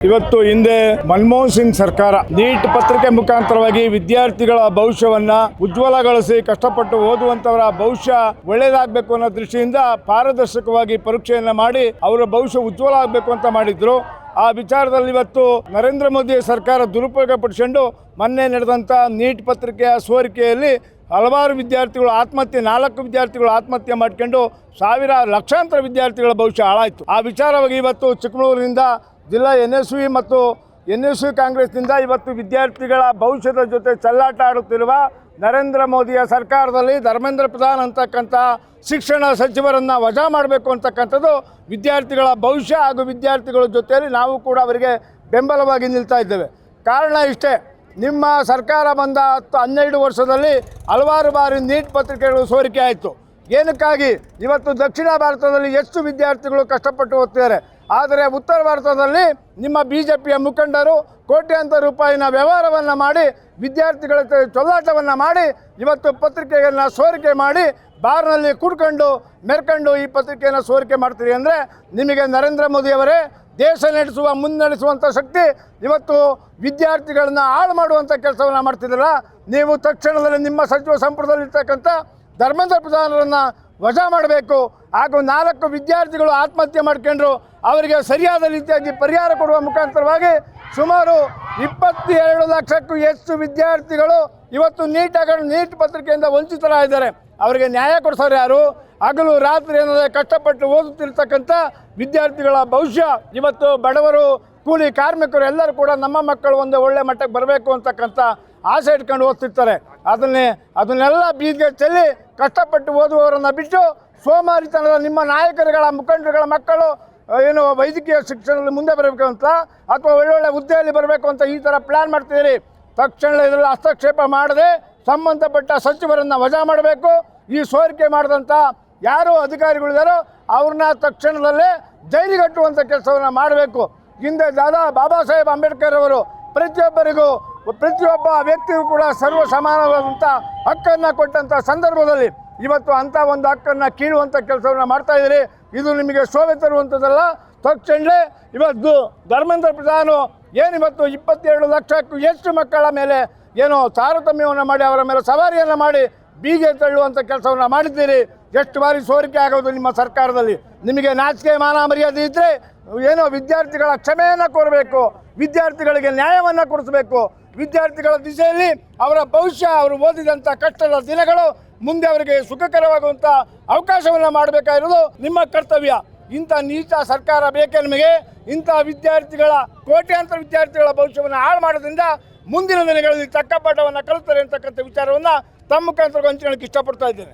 ಇವತ್ತು ಹಿಂದೆ ಮನಮೋಹನ್ ಸಿಂಗ್ ಸರ್ಕಾರ ನೀಟ್ ಪತ್ರಿಕೆ ಮುಖಾಂತರವಾಗಿ ವಿದ್ಯಾರ್ಥಿಗಳ ಭವಿಷ್ಯವನ್ನ ಉಜ್ವಲಗೊಳಿಸಿ ಕಷ್ಟಪಟ್ಟು ಓದುವಂತವರ ಭವಿಷ್ಯ ಒಳ್ಳೆಯದಾಗಬೇಕು ಅನ್ನೋ ದೃಷ್ಟಿಯಿಂದ ಪಾರದರ್ಶಕವಾಗಿ ಪರೀಕ್ಷೆಯನ್ನ ಮಾಡಿ ಅವರ ಭವಿಷ್ಯ ಉಜ್ವಲ ಆಗಬೇಕು ಅಂತ ಮಾಡಿದ್ರು. ಆ ವಿಚಾರದಲ್ಲಿ ಇವತ್ತು ನರೇಂದ್ರ ಮೋದಿ ಸರ್ಕಾರ ದುರುಪಯೋಗ ಪಡಿಸಿಕೊಂಡು ಮೊನ್ನೆ ನಡೆದಂಥ ನೀಟ್ ಪತ್ರಿಕೆಯ ಸೋರಿಕೆಯಲ್ಲಿ ಹಲವಾರು ವಿದ್ಯಾರ್ಥಿಗಳು ಆತ್ಮಹತ್ಯೆ 4 ವಿದ್ಯಾರ್ಥಿಗಳು ಆತ್ಮಹತ್ಯೆ ಮಾಡ್ಕೊಂಡು ಲಕ್ಷಾಂತರ ವಿದ್ಯಾರ್ಥಿಗಳ ಭವಿಷ್ಯ ಹಾಳಾಯಿತು. ಆ ವಿಚಾರವಾಗಿ ಇವತ್ತು ಚಿಕ್ಕಮಗಳೂರಿನಿಂದ ಜಿಲ್ಲಾ NSV ಮತ್ತು NSV ಕಾಂಗ್ರೆಸ್ನಿಂದ ಇವತ್ತು ವಿದ್ಯಾರ್ಥಿಗಳ ಭವಿಷ್ಯದ ಜೊತೆ ಚೆಲ್ಲಾಟ ಆಡುತ್ತಿರುವ ನರೇಂದ್ರ ಮೋದಿಯ ಸರ್ಕಾರದಲ್ಲಿ ಧರ್ಮೇಂದ್ರ ಪ್ರಧಾನ್ ಅಂತಕ್ಕಂಥ ಶಿಕ್ಷಣ ಸಚಿವರನ್ನು ವಜಾ ಮಾಡಬೇಕು ಅಂತಕ್ಕಂಥದ್ದು ವಿದ್ಯಾರ್ಥಿಗಳ ಭವಿಷ್ಯ ಹಾಗೂ ವಿದ್ಯಾರ್ಥಿಗಳ ಜೊತೆಯಲ್ಲಿ ನಾವು ಕೂಡ ಅವರಿಗೆ ಬೆಂಬಲವಾಗಿ ನಿಲ್ತಾ ಇದ್ದೇವೆ. ಕಾರಣ ಇಷ್ಟೇ, ನಿಮ್ಮ ಸರ್ಕಾರ ಬಂದ 12 ವರ್ಷದಲ್ಲಿ ಹಲವಾರು ಬಾರಿ ನೀಟ್ ಪತ್ರಿಕೆಗಳು ಸೋರಿಕೆ ಆಯಿತು. ಏನಕ್ಕಾಗಿ? ಇವತ್ತು ದಕ್ಷಿಣ ಭಾರತದಲ್ಲಿ ಎಷ್ಟು ವಿದ್ಯಾರ್ಥಿಗಳು ಕಷ್ಟಪಟ್ಟು ಓದ್ತಿದ್ದಾರೆ, ಆದರೆ ಉತ್ತರ ಭಾರತದಲ್ಲಿ ನಿಮ್ಮ BJPಯ ಮುಖಂಡರು ಕೋಟ್ಯಾಂತರ ರೂಪಾಯಿನ ವ್ಯವಹಾರವನ್ನು ಮಾಡಿ ವಿದ್ಯಾರ್ಥಿಗಳ ಚೊಲ್ಲಾಟವನ್ನು ಮಾಡಿ ಇವತ್ತು ಪತ್ರಿಕೆಯನ್ನು ಸೋರಿಕೆ ಮಾಡಿ ಬಾರ್ನಲ್ಲಿ ಕುಡ್ಕೊಂಡು ಮೆರ್ಕೊಂಡು ಈ ಪತ್ರಿಕೆಯನ್ನು ಸೋರಿಕೆ ಮಾಡ್ತೀರಿ ಅಂದರೆ ನಿಮಗೆ ನರೇಂದ್ರ ಮೋದಿಯವರೇ ದೇಶ ಮುನ್ನಡೆಸುವಂಥ ಶಕ್ತಿ ಇವತ್ತು ವಿದ್ಯಾರ್ಥಿಗಳನ್ನ ಹಾಳು ಮಾಡುವಂಥ ಕೆಲಸವನ್ನು ಮಾಡ್ತಿದ್ದೀರ. ನೀವು ತಕ್ಷಣದಲ್ಲಿ ನಿಮ್ಮ ಸಚಿವ ಸಂಪುಟದಲ್ಲಿರ್ತಕ್ಕಂಥ ಧರ್ಮೇಂದ್ರ ಪ್ರಧಾನರನ್ನು ವಜಾ ಮಾಡಬೇಕು. ಹಾಗೂ 4 ವಿದ್ಯಾರ್ಥಿಗಳು ಆತ್ಮಹತ್ಯೆ ಮಾಡ್ಕೊಂಡ್ರು, ಅವರಿಗೆ ಸರಿಯಾದ ರೀತಿಯಾಗಿ ಪರಿಹಾರ ಕೊಡುವ ಮುಖಾಂತರವಾಗಿ ಸುಮಾರು 22 ಲಕ್ಷಕ್ಕೂ ಹೆಚ್ಚು ವಿದ್ಯಾರ್ಥಿಗಳು ಇವತ್ತು ನೀಟ್ ಪತ್ರಿಕೆಯಿಂದ ವಂಚಿತರಾಗಿದ್ದಾರೆ. ಅವರಿಗೆ ನ್ಯಾಯ ಕೊಡಿಸೋರು ಯಾರು? ಹಗಲು ರಾತ್ರಿ ಏನಾದರೆ ಕಷ್ಟಪಟ್ಟು ಓದುತ್ತಿರ್ತಕ್ಕಂಥ ವಿದ್ಯಾರ್ಥಿಗಳ ಭವಿಷ್ಯ ಇವತ್ತು ಬಡವರು, ಕೂಲಿ ಕಾರ್ಮಿಕರು ಎಲ್ಲರೂ ಕೂಡ ನಮ್ಮ ಮಕ್ಕಳು ಒಂದು ಒಳ್ಳೆ ಮಟ್ಟಕ್ಕೆ ಬರಬೇಕು ಅಂತಕ್ಕಂಥ ಆಸೆ ಇಟ್ಕೊಂಡು ಓದ್ತಿರ್ತಾರೆ. ಅದನ್ನೆಲ್ಲ ಬೀದಿಗೆ ಚೆಲ್ಲಿ ಕಷ್ಟಪಟ್ಟು ಓದುವವರನ್ನು ಬಿಟ್ಟು ಸೋಮಾರಿತನದ ನಿಮ್ಮ ನಾಯಕರುಗಳ ಮುಖಂಡರುಗಳ ಮಕ್ಕಳು ಏನು ವೈದ್ಯಕೀಯ ಶಿಕ್ಷಣದಲ್ಲಿ ಮುಂದೆ ಬರಬೇಕು ಅಂತ ಅಥವಾ ಒಳ್ಳೊಳ್ಳೆ ಹುದ್ದೆಯಲ್ಲಿ ಬರಬೇಕು ಅಂತ ಈ ಥರ ಪ್ಲ್ಯಾನ್ ಮಾಡ್ತಿದ್ದೀರಿ. ತಕ್ಷಣ ಇದರಲ್ಲಿ ಹಸ್ತಕ್ಷೇಪ ಮಾಡದೆ ಸಂಬಂಧಪಟ್ಟ ಸಚಿವರನ್ನು ವಜಾ ಮಾಡಬೇಕು. ಈ ಸೋರಿಕೆ ಮಾಡಿದಂಥ ಯಾರು ಅಧಿಕಾರಿಗಳಿದ್ದಾರೋ ಅವ್ರನ್ನ ತಕ್ಷಣದಲ್ಲೇ ಜೈಲಿಗಟ್ಟುವಂಥ ಕೆಲಸವನ್ನು ಮಾಡಬೇಕು. ಹಿಂದೆ ಬಾಬಾ ಸಾಹೇಬ್ ಅಂಬೇಡ್ಕರ್ ಅವರು ಪ್ರತಿಯೊಬ್ಬ ವ್ಯಕ್ತಿಗೂ ಕೂಡ ಸರ್ವ ಸಮಾನವಾದಂಥ ಹಕ್ಕನ್ನು ಕೊಟ್ಟಂಥ ಸಂದರ್ಭದಲ್ಲಿ ಇವತ್ತು ಅಂಥ ಒಂದು ಹಕ್ಕನ್ನು ಕೀಳುವಂಥ ಕೆಲಸವನ್ನು ಮಾಡ್ತಾಯಿದ್ದೀರಿ. ಇದು ನಿಮಗೆ ಶೋಭೆ ತರುವಂಥದ್ದಲ್ಲ. ತಕ್ಷಣವೇ ಇವತ್ತು ಧರ್ಮೇಂದ್ರ ಪ್ರಧಾನ್ ಏನಿವತ್ತು 22 ಲಕ್ಷಕ್ಕೂ ಹೆಚ್ಚು ಮಕ್ಕಳ ಮೇಲೆ ಏನೋ ತಾರತಮ್ಯವನ್ನು ಮಾಡಿ ಅವರ ಮೇಲೆ ಸವಾರಿಯನ್ನು ಮಾಡಿ ಬೀಗೆ ತಳ್ಳುವಂಥ ಕೆಲಸವನ್ನು ಮಾಡಿದ್ದೀರಿ. ಎಷ್ಟು ಬಾರಿ ಸೋರಿಕೆ ಆಗೋದು ನಿಮ್ಮ ಸರ್ಕಾರದಲ್ಲಿ. ನಿಮಗೆ ನಾಚಿಕೆ ಮಾನ ಮರ್ಯಾದೆ ಇದ್ದರೆ ಏನೋ ವಿದ್ಯಾರ್ಥಿಗಳ ಕ್ಷಮೆಯನ್ನು ಕೋರಬೇಕು, ವಿದ್ಯಾರ್ಥಿಗಳಿಗೆ ನ್ಯಾಯವನ್ನು ಕೊಡಿಸಬೇಕು. ವಿದ್ಯಾರ್ಥಿಗಳ ದಿಸೆಯಲ್ಲಿ ಅವರ ಭವಿಷ್ಯ, ಅವರು ಓದಿದಂಥ ಕಷ್ಟದ ದಿನಗಳು ಮುಂದೆ ಅವರಿಗೆ ಸುಖಕರವಾಗುವಂಥ ಅವಕಾಶವನ್ನು ಮಾಡಬೇಕಾಗಿರೋದು ನಿಮ್ಮ ಕರ್ತವ್ಯ. ಇಂಥ ನೀಚ ಸರ್ಕಾರ ಬೇಕೇ ನಿಮಗೆ? ಇಂಥ ವಿದ್ಯಾರ್ಥಿಗಳ ಕೋಟ್ಯಾಂತರ ವಿದ್ಯಾರ್ಥಿಗಳ ಭವಿಷ್ಯವನ್ನು ಹಾಳು ಮಾಡೋದ್ರಿಂದ ಮುಂದಿನ ದಿನಗಳಲ್ಲಿ ತಕ್ಕ ಪಾಠವನ್ನು ಕಲಿತಾರೆ ಅಂತಕ್ಕಂಥ ವಿಚಾರವನ್ನು ತಮ್ಮ ಮುಖಾಂತರ ಹಂಚಿಕೊಳ್ಳಕ್ಕೆ ಇಷ್ಟಪಡ್ತಾ ಇದ್ದೇನೆ.